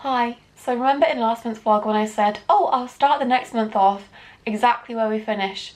Hi, so remember in last month's vlog when I said, oh, I'll start the next month off exactly where we finish?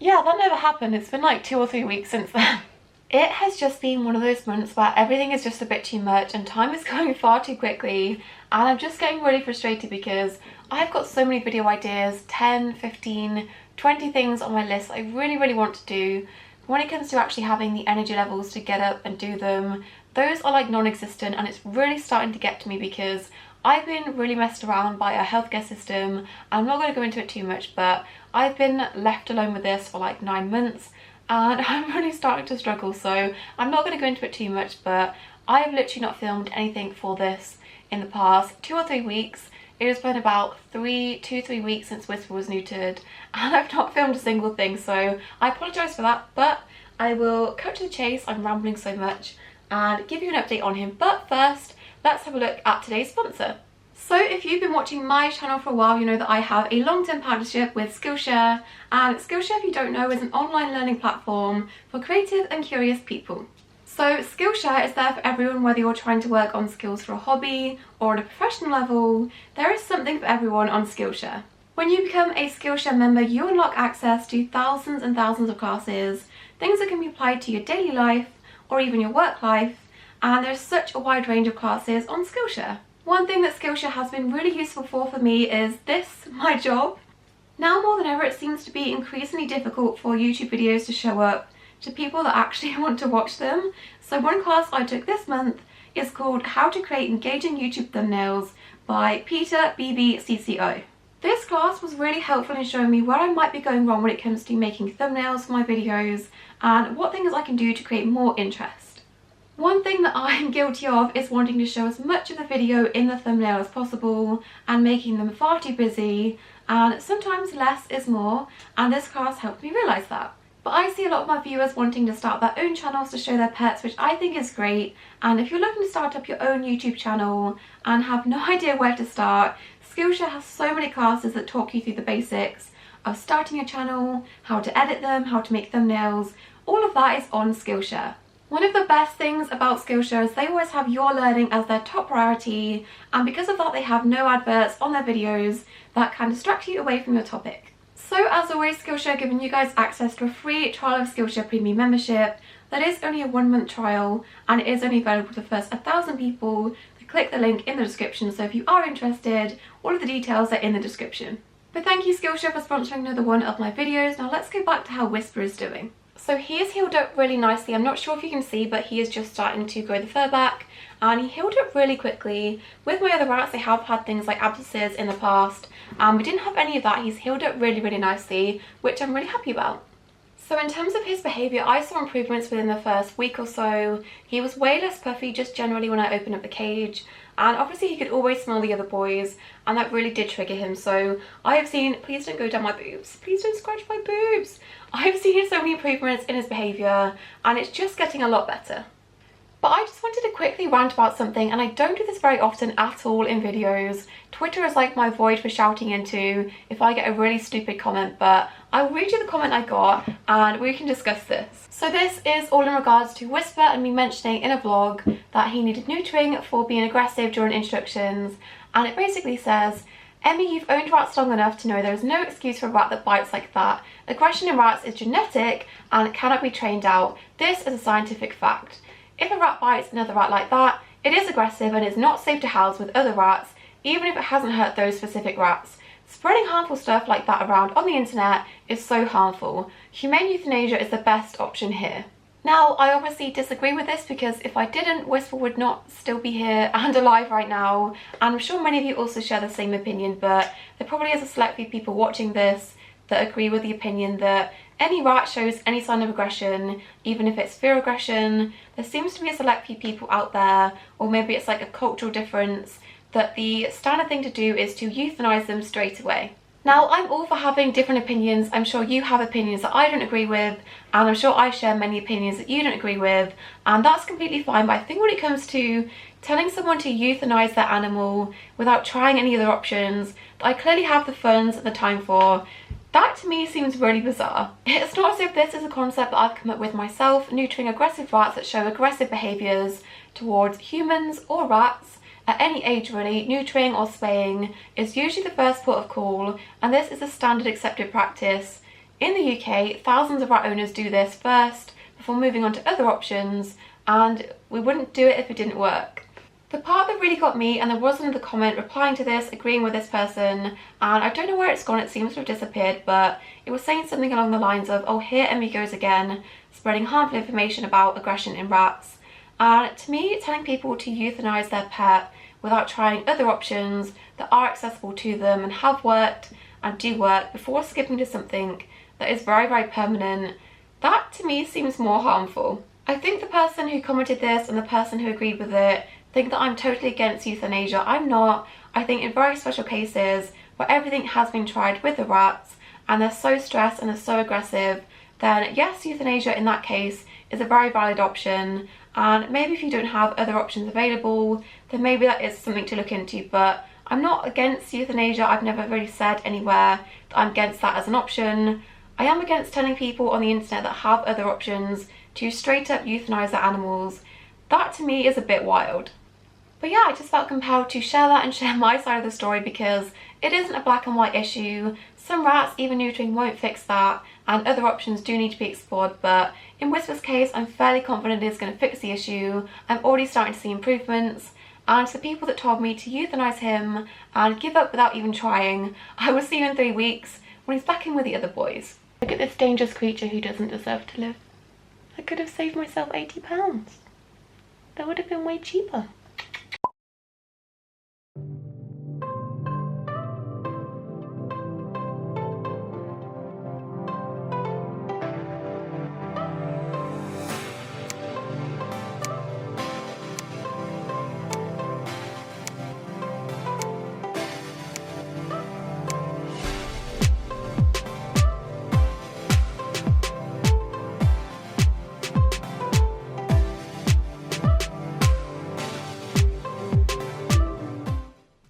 Yeah, that never happened. It's been like 2 or 3 weeks since then. It has just been one of those months where everything is just a bit too much and time is going far too quickly, and I'm just getting really frustrated because I've got so many video ideas, 10, 15, 20 things on my list I really want to do. When it comes to actually having the energy levels to get up and do them, those are like non-existent, and it's really starting to get to me because I've been really messed around by our healthcare system. I'm not going to go into it too much, but I've been left alone with this for like 9 months and I'm really starting to struggle, so I'm not going to go into it too much, but I've literally not filmed anything for this in the past 2 or 3 weeks. It has been about 2-3 weeks since Wispa was neutered and I've not filmed a single thing, so I apologise for that, but I will cut to the chase. I'm rambling so much and give you an update on him. But first, let's have a look at today's sponsor. So if you've been watching my channel for a while, you know that I have a long-term partnership with Skillshare, and Skillshare, if you don't know, is an online learning platform for creative and curious people. So Skillshare is there for everyone, whether you're trying to work on skills for a hobby or at a professional level. There is something for everyone on Skillshare. When you become a Skillshare member, you unlock access to thousands and thousands of classes, things that can be applied to your daily life or even your work life, and there's such a wide range of classes on Skillshare. One thing that Skillshare has been really useful for me is this, my job. Now more than ever, it seems to be increasingly difficult for YouTube videos to show up to people that actually want to watch them. So one class I took this month is called How to Create Engaging YouTube Thumbnails by Peter BBCCO. This class was really helpful in showing me where I might be going wrong when it comes to making thumbnails for my videos and what things I can do to create more interest. One thing that I'm guilty of is wanting to show as much of the video in the thumbnail as possible and making them far too busy, and sometimes less is more, and this class helped me realise that. But I see a lot of my viewers wanting to start their own channels to show their pets, which I think is great, and if you're looking to start up your own YouTube channel and have no idea where to start, Skillshare has so many classes that talk you through the basics of starting a channel, how to edit them, how to make thumbnails. All of that is on Skillshare. One of the best things about Skillshare is they always have your learning as their top priority, and because of that they have no adverts on their videos that can distract you away from your topic. So as always, Skillshare giving you guys access to a free trial of Skillshare Premium membership. That is only a 1-month trial and it is only available to the first 1,000 people. Click the link in the description, so if you are interested, all of the details are in the description. But thank you Skillshare for sponsoring another one of my videos. Now let's go back to how Wispa is doing. So he is healed up really nicely. I'm not sure if you can see, but he is just starting to grow the fur back and he healed up really quickly. With my other rats, they have had things like abscesses in the past and we didn't have any of that. He's healed up really nicely, which I'm really happy about. So in terms of his behaviour, I saw improvements within the first week or so. He was way less puffy just generally when I opened up the cage, and obviously he could always smell the other boys and that really did trigger him. So I have seen, please don't go down my boobs, please don't scratch my boobs. I've seen so many improvements in his behaviour and it's just getting a lot better. But I just wanted to quickly rant about something, and I don't do this very often at all in videos. Twitter is like my void for shouting into if I get a really stupid comment, but I'll read you the comment I got and we can discuss this. So this is all in regards to Wispa and me mentioning in a vlog that he needed neutering for being aggressive during instructions, and it basically says, Emmy, you've owned rats long enough to know there is no excuse for a rat that bites like that. Aggression in rats is genetic and cannot be trained out. This is a scientific fact. If a rat bites another rat like that, it is aggressive and is not safe to house with other rats, even if it hasn't hurt those specific rats. Spreading harmful stuff like that around on the internet is so harmful. Humane euthanasia is the best option here. Now, I obviously disagree with this because if I didn't, Wispa would not still be here and alive right now, and I'm sure many of you also share the same opinion, but there probably is a select few people watching this that agree with the opinion that any rat shows any sign of aggression, even if it's fear aggression. There seems to be a select few people out there, or maybe it's like a cultural difference, that the standard thing to do is to euthanize them straight away. Now, I'm all for having different opinions. I'm sure you have opinions that I don't agree with, and I'm sure I share many opinions that you don't agree with, and that's completely fine. But I think when it comes to telling someone to euthanize their animal without trying any other options that I clearly have the funds and the time for, that to me seems really bizarre. It's not as if this is a concept that I've come up with myself. Neutering aggressive rats that show aggressive behaviours towards humans or rats at any age really, neutering or spaying is usually the first port of call, and this is a standard accepted practice. In the UK, thousands of rat owners do this first before moving on to other options, and we wouldn't do it if it didn't work. The part that really got me, and there was another comment replying to this, agreeing with this person, and I don't know where it's gone, it seems to have disappeared, but it was saying something along the lines of, oh, here Emmy goes again, spreading harmful information about aggression in rats. And to me, telling people to euthanize their pet without trying other options that are accessible to them and have worked and do work before skipping to something that is very, very permanent, that to me seems more harmful. I think the person who commented this and the person who agreed with it think that I'm totally against euthanasia. I'm not. I think in very special cases where everything has been tried with the rats and they're so stressed and they're so aggressive, then yes, euthanasia in that case is a very valid option, and maybe if you don't have other options available, then maybe that is something to look into. But I'm not against euthanasia. I've never really said anywhere that I'm against that as an option. I am against telling people on the internet that have other options to straight up euthanize their animals. That to me is a bit wild. But yeah, I just felt compelled to share that and share my side of the story because it isn't a black and white issue. Some rats, even neutering, won't fix that, and other options do need to be explored, but in Wispa's case, I'm fairly confident it is going to fix the issue. I'm already starting to see improvements, and to the people that told me to euthanize him and give up without even trying, I will see you in 3 weeks when he's back in with the other boys. Look at this dangerous creature who doesn't deserve to live. I could have saved myself £80. That would have been way cheaper.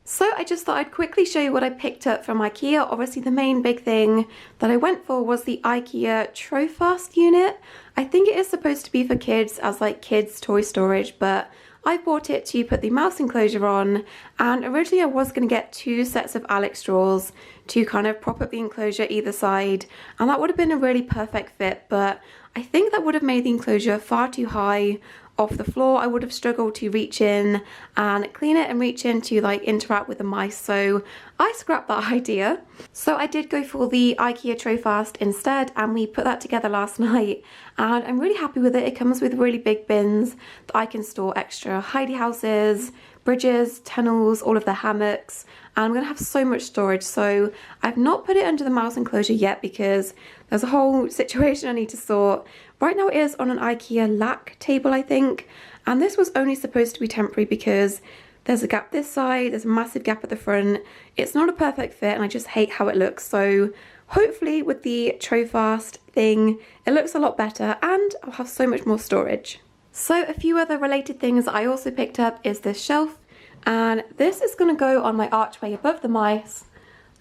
So I just thought I'd quickly show you what I picked up from Ikea. Obviously the main big thing that I went for was the Ikea Trofast unit. I think it is supposed to be for kids as like kids toy storage, but I bought it to put the mouse enclosure on, and originally I was going to get 2 sets of Alex straws to kind of prop up the enclosure either side, and that would have been a really perfect fit, but I think that would have made the enclosure far too high off the floor. I would have struggled to reach in and clean it and reach in to like interact with the mice, so I scrapped that idea. So I did go for the Ikea Trofast instead, and we put that together last night, and I'm really happy with it. It comes with really big bins that I can store extra hidey houses, bridges, tunnels, all of the hammocks, and I'm going to have so much storage. So I've not put it under the mouse enclosure yet because there's a whole situation I need to sort. Right now it is on an Ikea lac table, I think, and this was only supposed to be temporary because there's a gap this side, there's a massive gap at the front. It's not a perfect fit and I just hate how it looks, so hopefully with the Trofast thing it looks a lot better and I'll have so much more storage. So a few other related things I also picked up is this shelf, and this is going to go on my archway above the mice,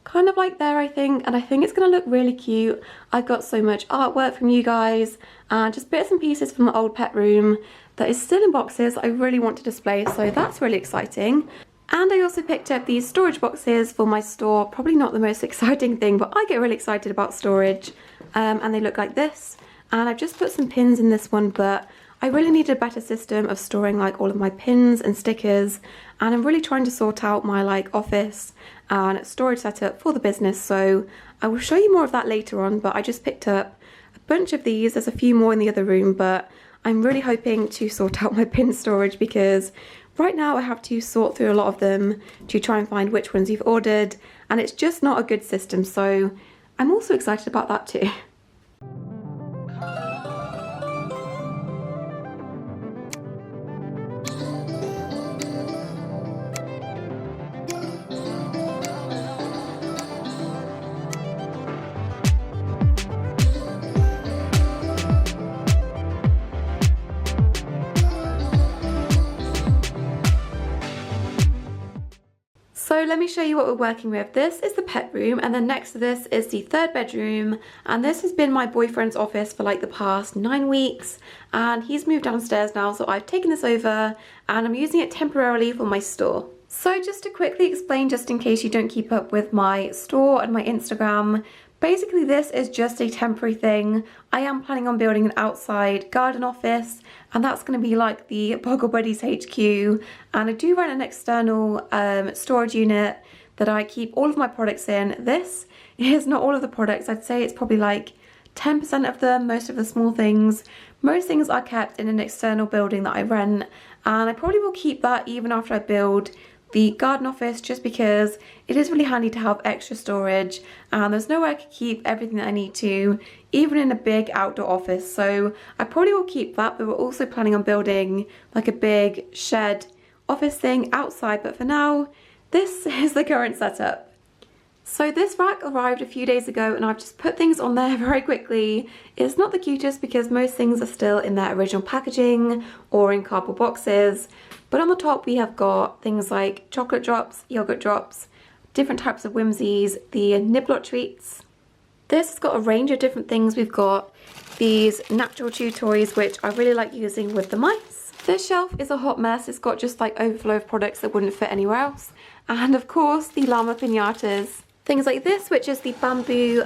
kind of like there I think, and I think it's going to look really cute. I got so much artwork from you guys and just bits and pieces from the old pet room that is still in boxes I really want to display, so that's really exciting. And I also picked up these storage boxes for my store. Probably not the most exciting thing, but I get really excited about storage, and they look like this, and I've just put some pins in this one, but I really need a better system of storing like all of my pins and stickers, and I'm really trying to sort out my like office and storage setup for the business, so I will show you more of that later on. But I just picked up a bunch of these. There's a few more in the other room, but I'm really hoping to sort out my pin storage because right now I have to sort through a lot of them to try and find which ones you've ordered, and it's just not a good system, so I'm also excited about that too. So let me show you what we're working with. This is the pet room, and then next to this is the third bedroom, and this has been my boyfriend's office for like the past 9 weeks, and he's moved downstairs now, so I've taken this over and I'm using it temporarily for my store. So just to quickly explain, just in case you don't keep up with my store and my Instagram, basically this is just a temporary thing. I am planning on building an outside garden office, and that's going to be like the Boggle Buddies HQ, and I do rent an external storage unit that I keep all of my products in. This is not all of the products, I'd say it's probably like 10% of them, most of the small things. Most things are kept in an external building that I rent, and I probably will keep that even after I build the garden office, just because it is really handy to have extra storage, and there's nowhere I can keep everything that I need to, even in a big outdoor office. So I probably will keep that, but we're also planning on building like a big shed office thing outside, but for now this is the current setup. So this rack arrived a few days ago, and I've just put things on there very quickly. It's not the cutest because most things are still in their original packaging or in cardboard boxes. But on the top we have got things like chocolate drops, yogurt drops, different types of whimsies, the Niblot treats. This has got a range of different things. We've got these natural chew toys, which I really like using with the mice. This shelf is a hot mess. It's got just like overflow of products that wouldn't fit anywhere else. And of course the llama pinatas. Things like this, which is the bamboo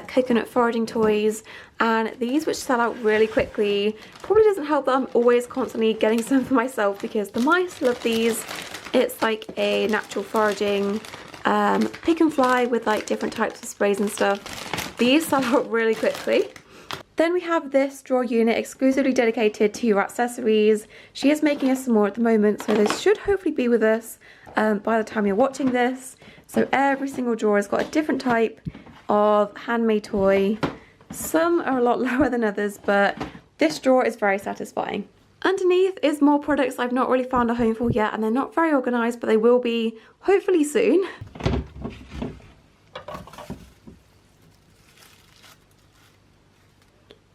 coconut foraging toys, and these which sell out really quickly. Probably doesn't help that I'm always constantly getting some for myself because the mice love these. It's like a natural foraging pick and fly with like different types of sprays and stuff. These sell out really quickly. Then we have this drawer unit exclusively dedicated to your accessories. She is making us some more at the moment, so this should hopefully be with us by the time you're watching this. So every single drawer has got a different type of handmade toy. Some are a lot lower than others, but this drawer is very satisfying. Underneath is more products I've not really found a home for yet, and they're not very organised, but they will be hopefully soon.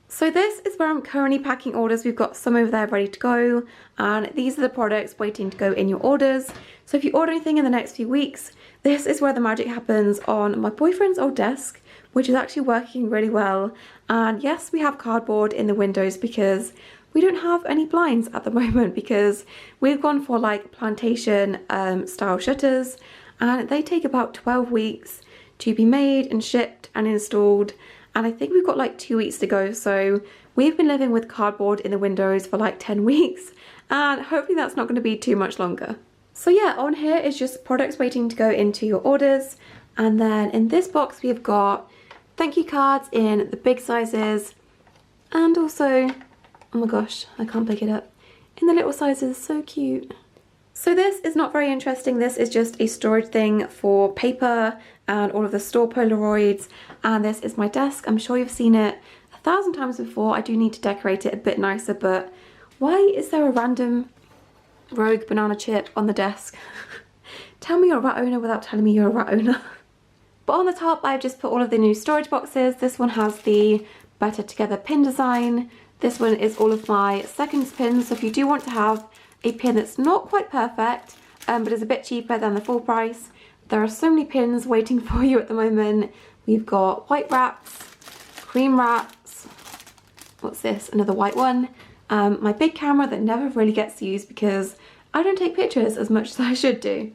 So this is where I'm currently packing orders. We've got some over there ready to go, and these are the products waiting to go in your orders. So if you order anything in the next few weeks, this is where the magic happens, on my boyfriend's old desk, which is actually working really well. And yes, we have cardboard in the windows because we don't have any blinds at the moment, because we've gone for like plantation style shutters, and they take about 12 weeks to be made and shipped and installed. And I think we've got like 2 weeks to go, so we've been living with cardboard in the windows for like 10 weeks, and hopefully that's not going to be too much longer. So yeah, on here is just products waiting to go into your orders, and then in this box we've got thank you cards in the big sizes, and also, oh my gosh, I can't pick it up, in the little sizes. So cute. So this is not very interesting. This is just a storage thing for paper and all of the store Polaroids, and this is my desk. I'm sure you've seen it 1,000 times before. I do need to decorate it a bit nicer, but why is there a random rogue banana chip on the desk? Tell me you're a rat owner without telling me you're a rat owner. But on the top I've just put all of the new storage boxes. This one has the Better Together pin design. This one is all of my seconds pins, so if you do want to have a pin that's not quite perfect but is a bit cheaper than the full price, there are so many pins waiting for you at the moment. We've got white wraps, cream wraps, what's this, another white one, my big camera that never really gets used because I don't take pictures as much as I should do.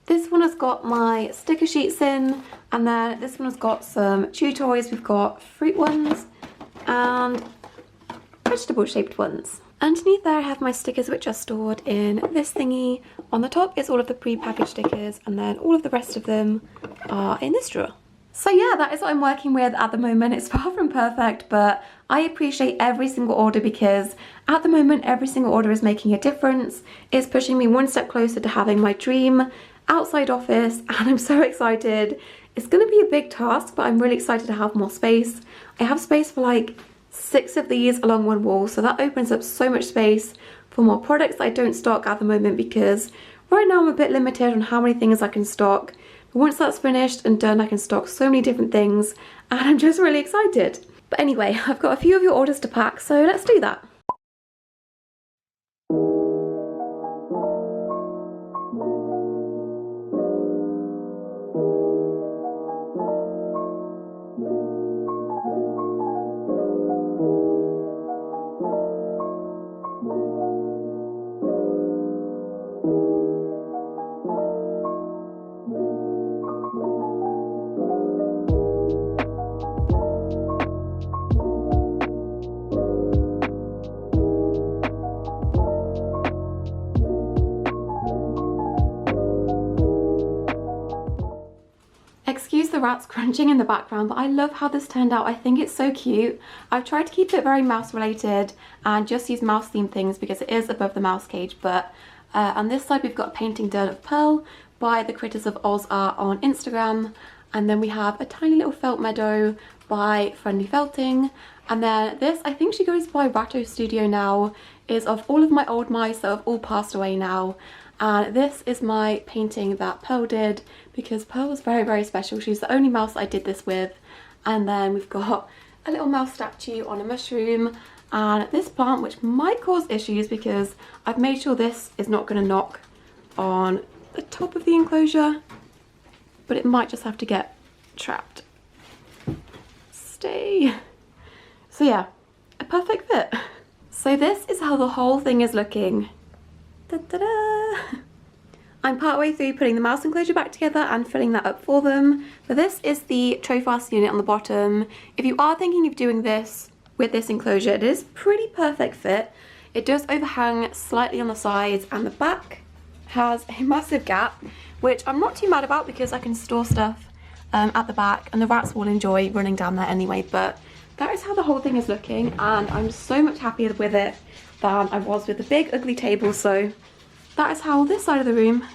This one has got my sticker sheets in, and then this one has got some chew toys. We've got fruit ones and vegetable shaped ones. Underneath there I have my stickers, which are stored in this thingy. On the top is all of the pre-packaged stickers, and then all of the rest of them are in this drawer. So yeah, that is what I'm working with at the moment. It's far from perfect, but I appreciate every single order because at the moment every single order is making a difference. It's pushing me one step closer to having my dream outside office, and I'm so excited. It's going to be a big task, but I'm really excited to have more space. I have space for like 6 of these along one wall, so that opens up so much space for more products that I don't stock at the moment, because right now I'm a bit limited on how many things I can stock. But once that's finished and done, I can stock so many different things, and I'm just really excited. But anyway, I've got a few of your orders to pack, so let's do that. Excuse the rats crunching in the background, but I love how this turned out. I think it's so cute. I've tried to keep it very mouse related and just use mouse themed things because it is above the mouse cage, but on this side we've got a painting done of Pearl by the Critters of Oz Art on Instagram, and then we have a tiny little felt meadow by Friendly Felting, and then this, I think she goes by Ratto Studio now, is of all of my old mice that have all passed away now. And this is my painting that Pearl did because Pearl was very, very special. She's the only mouse I did this with. And then we've got a little mouse statue on a mushroom and this plant, which might cause issues because I've made sure this is not going to knock on the top of the enclosure, but it might just have to get trapped. Stay. So yeah, a perfect fit. So this is how the whole thing is looking. Da-da-da. I'm partway through putting the mouse enclosure back together and filling that up for them. But this is the tray fast unit on the bottom. If you are thinking of doing this with this enclosure, it is pretty perfect fit. It does overhang slightly on the sides and the back has a massive gap, which I'm not too mad about because I can store stuff at the back and the rats will enjoy running down there anyway. But that is how the whole thing is looking and I'm so much happier with it than I was with the big ugly table. So that is how this side of the room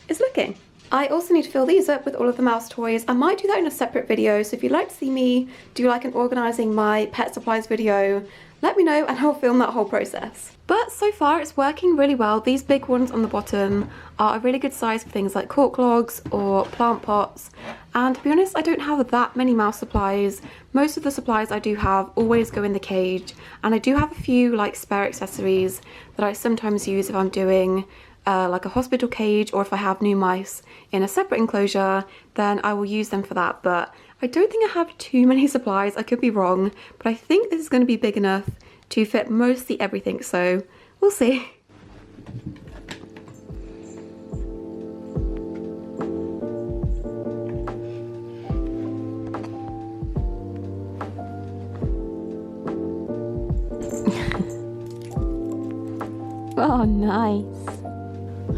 is looking. I also need to fill these up with all of the mouse toys. I might do that in a separate video, so if you'd like to see me do like an organising my pet supplies video, let me know and I'll film that whole process. But so far it's working really well. These big ones on the bottom are a really good size for things like cork logs or plant pots, and to be honest I don't have that many mouse supplies. Most of the supplies I do have always go in the cage, and I do have a few like spare accessories that I sometimes use if I'm doing like a hospital cage, or if I have new mice in a separate enclosure then I will use them for that. But I don't think I have too many supplies, I could be wrong, but I think this is going to be big enough to fit mostly everything, so we'll see. Oh, nice.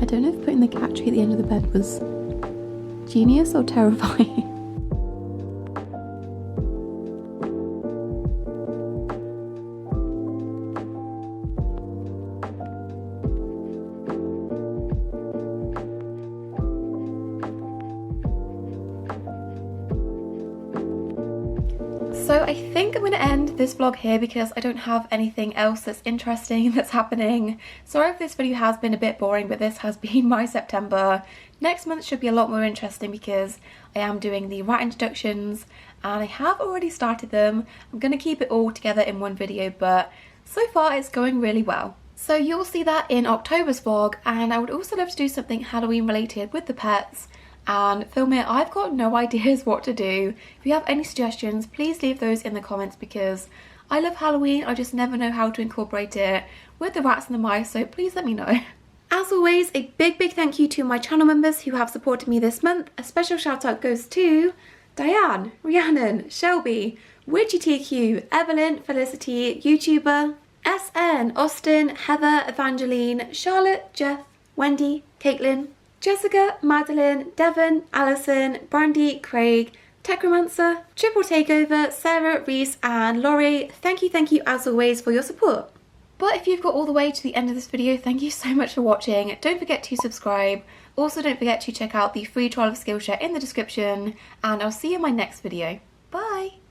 I don't know if putting the cat tree at the end of the bed was genius or terrifying. So I think I'm going to end this vlog here because I don't have anything else that's interesting that's happening. Sorry if this video has been a bit boring, but this has been my September. Next month should be a lot more interesting because I am doing the rat introductions and I have already started them. I'm going to keep it all together in one video, but so far it's going really well. So you'll see that in October's vlog, and I would also love to do something Halloween related with the pets and film it. I've got no ideas what to do. If you have any suggestions, please leave those in the comments because I love Halloween, I just never know how to incorporate it with the rats and the mice, so please let me know. As always, a big thank you to my channel members who have supported me this month. A special shout out goes to Diane, Rhiannon, Shelby, Witchy TQ, Evelyn, Felicity, YouTuber, SN, Austin, Heather, Evangeline, Charlotte, Jeff, Wendy, Caitlin, Jessica, Madeline, Devon, Alison, Brandy, Craig, Techromancer, Triple Takeover, Sarah, Reese and Laurie. Thank you as always for your support. But if you've got all the way to the end of this video, thank you so much for watching. Don't forget to subscribe. Also don't forget to check out the free trial of Skillshare in the description, and I'll see you in my next video. Bye!